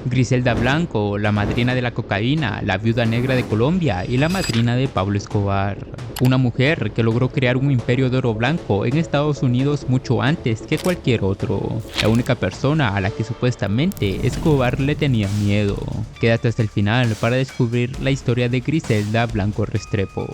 Griselda Blanco, la madrina de la cocaína, la viuda negra de Colombia y la madrina de Pablo Escobar. Una mujer que logró crear un imperio de oro blanco en Estados Unidos mucho antes que cualquier otro. La única persona a la que supuestamente Escobar le tenía miedo. Quédate hasta el final para descubrir la historia de Griselda Blanco Restrepo.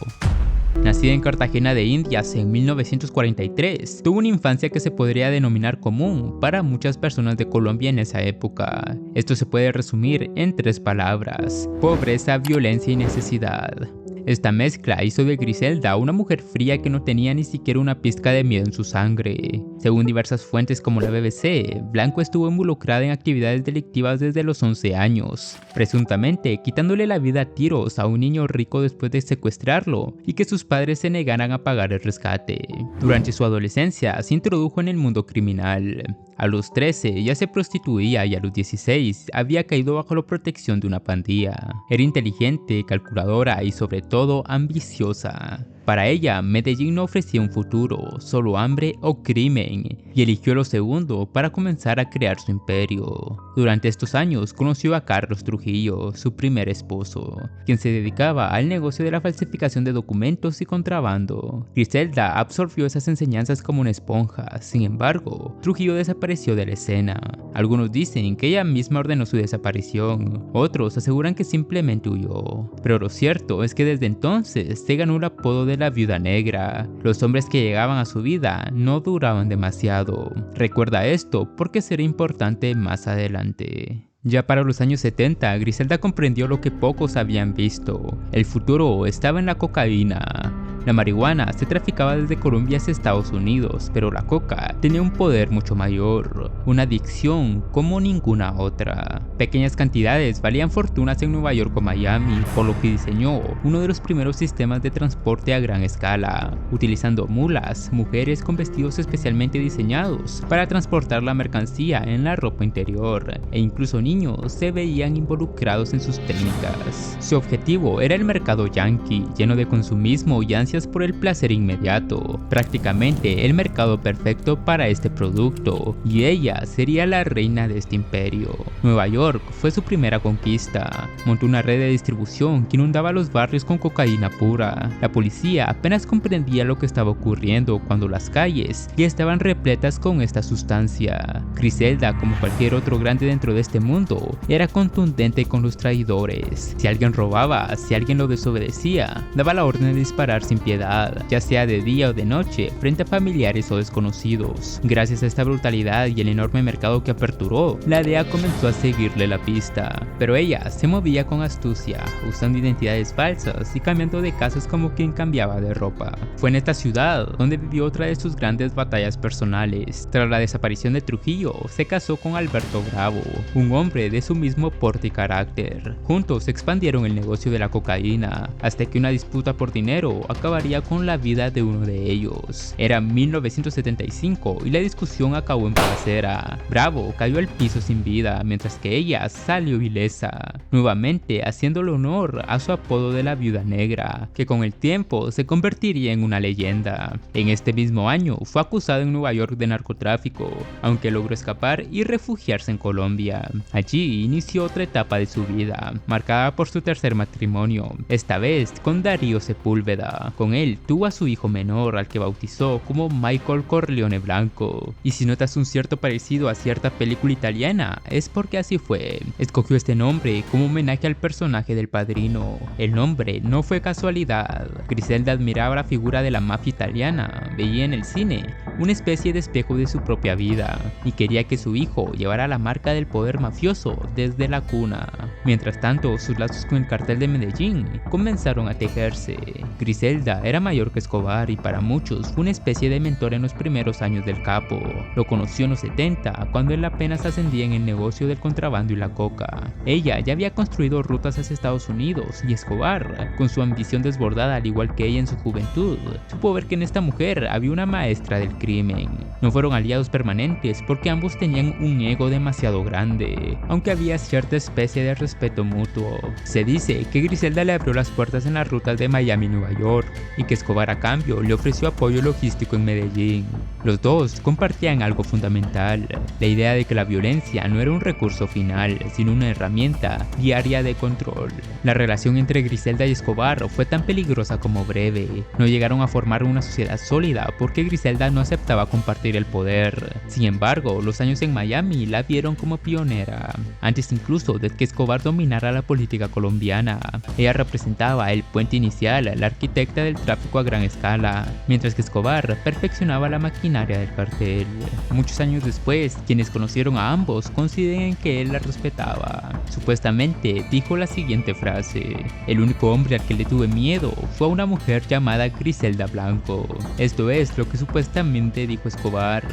Nacida en Cartagena de Indias en 1943, tuvo una infancia que se podría denominar común para muchas personas de Colombia en esa época. Esto se puede resumir en 3 palabras: pobreza, violencia y necesidad. Esta mezcla hizo de Griselda una mujer fría que no tenía ni siquiera una pizca de miedo en su sangre. Según diversas fuentes como la BBC, Blanco estuvo involucrada en actividades delictivas desde los 11 años, presuntamente quitándole la vida a tiros a un niño rico después de secuestrarlo y que sus padres se negaran a pagar el rescate. Durante su adolescencia se introdujo en el mundo criminal. A los 13 ya se prostituía y a los 16 había caído bajo la protección de una pandilla. Era inteligente, calculadora y sobre todo ambiciosa. Para ella, Medellín no ofrecía un futuro, solo hambre o crimen, y eligió lo segundo para comenzar a crear su imperio. Durante estos años conoció a Carlos Trujillo, su primer esposo, quien se dedicaba al negocio de la falsificación de documentos y contrabando. Griselda absorbió esas enseñanzas como una esponja, sin embargo, Trujillo desapareció de la escena. Algunos dicen que ella misma ordenó su desaparición, otros aseguran que simplemente huyó. Pero lo cierto es que desde entonces se ganó el apodo de la viuda negra. Los hombres que llegaban a su vida no duraban demasiado. Recuerda esto porque será importante más adelante. Ya para los años 70, Griselda comprendió lo que pocos habían visto. El futuro estaba en la cocaína. La marihuana se traficaba desde Colombia hacia Estados Unidos, pero la coca tenía un poder mucho mayor, una adicción como ninguna otra. Pequeñas cantidades valían fortunas en Nueva York o Miami, por lo que diseñó uno de los primeros sistemas de transporte a gran escala, utilizando mulas, mujeres con vestidos especialmente diseñados para transportar la mercancía en la ropa interior, e incluso niños se veían involucrados en sus técnicas. Su objetivo era el mercado yankee, lleno de consumismo y ansias por el placer inmediato, prácticamente el mercado perfecto para este producto, y ella sería la reina de este imperio. Nueva York fue su primera conquista. Montó una red de distribución que inundaba los barrios con cocaína pura. La policía apenas comprendía lo que estaba ocurriendo cuando las calles ya estaban repletas con esta sustancia. Griselda, como cualquier otro grande dentro de este mundo, era contundente con los traidores. Si alguien robaba, si alguien lo desobedecía, daba la orden de disparar sin piedad, ya sea de día o de noche, frente a familiares o desconocidos. Gracias a esta brutalidad y el enorme mercado que aperturó, la DEA comenzó a seguirle la pista. Pero ella se movía con astucia, usando identidades falsas y cambiando de casas como quien cambiaba de ropa. Fue en esta ciudad donde vivió otra de sus grandes batallas personales. Tras la desaparición de Trujillo, se casó con Alberto Bravo, un hombre de su mismo porte y carácter. Juntos expandieron el negocio de la cocaína, hasta que una disputa por dinero acabaría con la vida de uno de ellos. Era 1975 y la discusión acabó en balacera. Bravo cayó al piso sin vida, mientras que ella salió ilesa, nuevamente haciéndole honor a su apodo de la viuda negra, que con el tiempo se convertiría en una leyenda. En este mismo año fue acusado en Nueva York de narcotráfico, aunque logró escapar y refugiarse en Colombia. Allí inició otra etapa de su vida, marcada por su tercer matrimonio, esta vez con Darío Sepúlveda. Con él tuvo a su hijo menor, al que bautizó como Michael Corleone Blanco. Y si notas un cierto parecido a cierta película italiana, es porque así fue. Escogió este nombre como homenaje al personaje del Padrino. El nombre no fue casualidad. Griselda admiraba la figura de la mafia italiana, veía en el cine una especie de espejo de su propia vida, y quería que su hijo llevara la marca del poder mafioso desde la cuna. Mientras tanto, sus lazos con el cartel de Medellín comenzaron a tejerse. Griselda era mayor que Escobar y para muchos fue una especie de mentor en los primeros años del capo. Lo conoció en los 70, cuando él apenas ascendía en el negocio del contrabando y la coca. Ella ya había construido rutas hacia Estados Unidos y Escobar, con su ambición desbordada al igual que ella en su juventud, supo ver que en esta mujer había una maestra del crimen. No fueron aliados permanentes porque ambos tenían un ego demasiado grande, aunque había cierta especie de respeto mutuo. Se dice que Griselda le abrió las puertas en las rutas de Miami y Nueva York, y que Escobar a cambio le ofreció apoyo logístico en Medellín. Los dos compartían algo fundamental, la idea de que la violencia no era un recurso final, sino una herramienta diaria de control. La relación entre Griselda y Escobar fue tan peligrosa como breve. No llegaron a formar una sociedad sólida porque Griselda no aceptaba compartir el poder. Sin embargo, los años en Miami la vieron como pionera, antes incluso de que Escobar dominara la política colombiana. Ella representaba el puente inicial, la arquitecta del tráfico a gran escala, mientras que Escobar perfeccionaba la maquinaria del cartel. Muchos años después, quienes conocieron a ambos consideran que él la respetaba. Supuestamente dijo la siguiente frase: "El único hombre al que le tuve miedo fue a una mujer llamada Griselda Blanco". Esto es lo que supuestamente dijo Escobar,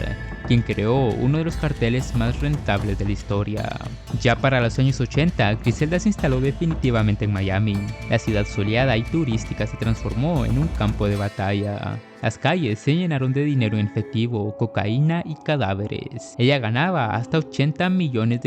quien creó uno de los carteles más rentables de la historia. Ya para los años 80, Griselda se instaló definitivamente en Miami. La ciudad soleada y turística se transformó en un campo de batalla. Las calles se llenaron de dinero en efectivo, cocaína y cadáveres. Ella ganaba hasta $80 millones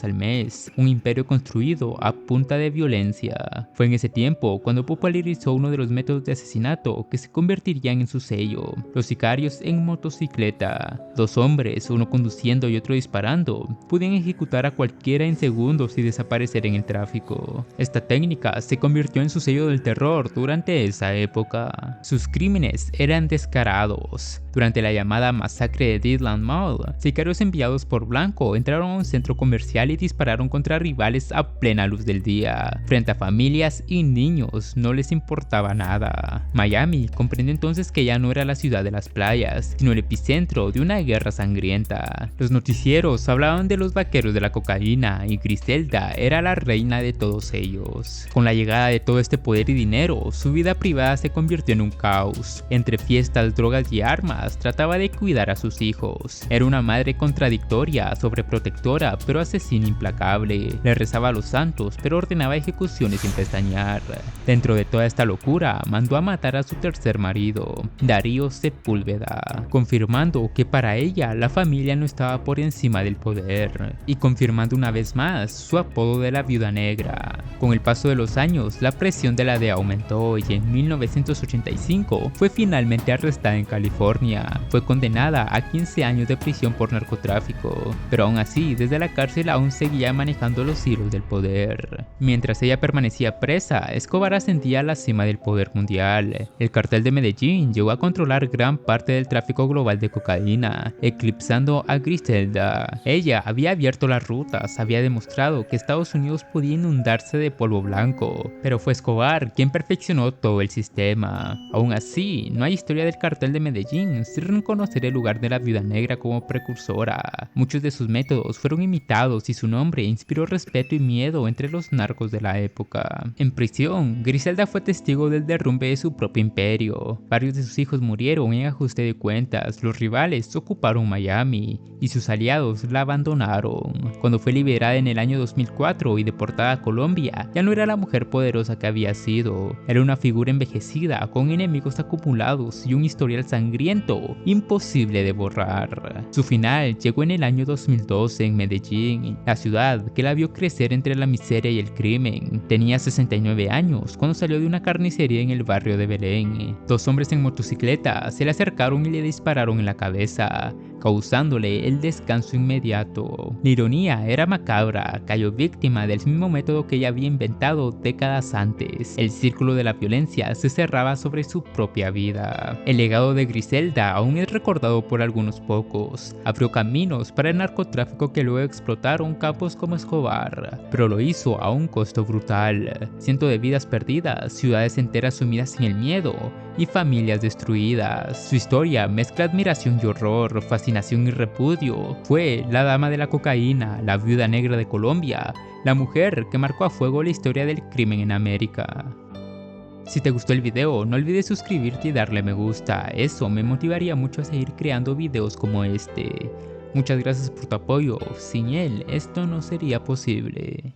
al mes, un imperio construido a punta de violencia. Fue en ese tiempo cuando popularizó uno de los métodos de asesinato que se convertirían en su sello: los sicarios en motocicleta. Dos hombres, uno conduciendo y otro disparando, podían ejecutar a cualquiera en segundos y desaparecer en el tráfico. Esta técnica se convirtió en su sello del terror durante esa época. Sus crímenes eran descarados. Durante la llamada masacre de Deadland Mall, sicarios enviados por Blanco entraron a un centro comercial y dispararon contra rivales a plena luz del día. Frente a familias y niños no les importaba nada. Miami comprendió entonces que ya no era la ciudad de las playas, sino el epicentro de una guerra sangrienta. Los noticieros hablaban de los vaqueros de la cocaína y Griselda era la reina de todos ellos. Con la llegada de todo este poder y dinero, su vida privada se convirtió en un caos. Entre fiestas, drogas y armas, trataba de cuidar a sus hijos. Era una madre contradictoria, sobreprotectora, pero asesina implacable. Le rezaba a los santos, pero ordenaba ejecuciones sin pestañear. Dentro de toda esta locura, mandó a matar a su tercer marido, Darío Sepúlveda, confirmando que para ella la familia no estaba por encima del poder, y confirmando una vez más su apodo de la Viuda Negra. Con el paso de los años, la presión de la DEA aumentó y en 1985 fue finalmente arrestada en California. Fue condenada a 15 años de prisión por narcotráfico, pero aún así desde la cárcel aún seguía manejando los hilos del poder. Mientras ella permanecía presa, Escobar ascendía a la cima del poder mundial. El cartel de Medellín llegó a controlar gran parte del tráfico global de cocaína, eclipsando a Griselda. Ella había abierto las rutas, había demostrado que Estados Unidos podía inundarse de polvo blanco, pero fue Escobar quien perfeccionó todo el sistema. Aún así, no hay historia del cartel de Medellín sin reconocer el lugar de la Viuda Negra como precursora. Muchos de sus métodos fueron imitados y su nombre inspiró respeto y miedo entre los narcos de la época. En prisión, Griselda fue testigo del derrumbe de su propio imperio. Varios de sus hijos murieron en ajuste de cuentas, los rivales ocuparon Miami y sus aliados la abandonaron. Cuando fue liberada en el año 2004 y deportada a Colombia, ya no era la mujer poderosa que había sido. Era una figura envejecida con enemigos acumulados y un historial sangriento imposible de borrar. Su final llegó en el año 2012 en Medellín, la ciudad que la vio crecer entre la miseria y el crimen. Tenía 69 años cuando salió de una carnicería en el barrio de Belén. Dos hombres en motocicleta se le acercaron y le dispararon en la cabeza, causándole el descanso inmediato. La ironía era macabra, cayó víctima del mismo método que ella había inventado décadas antes. El círculo de la violencia se cerraba sobre su propia vida. El legado de Griselda aún es recordado por algunos pocos. Abrió caminos para el narcotráfico que luego explotaron capos como Escobar, pero lo hizo a un costo brutal. Cientos de vidas perdidas, ciudades enteras sumidas en el miedo y familias destruidas. Su historia mezcla admiración y horror, fascinación y repudio. Fue la dama de la cocaína, la Viuda Negra de Colombia, la mujer que marcó a fuego la historia del crimen en América. Si te gustó el video, no olvides suscribirte y darle me gusta, eso me motivaría mucho a seguir creando videos como este. Muchas gracias por tu apoyo, sin él esto no sería posible.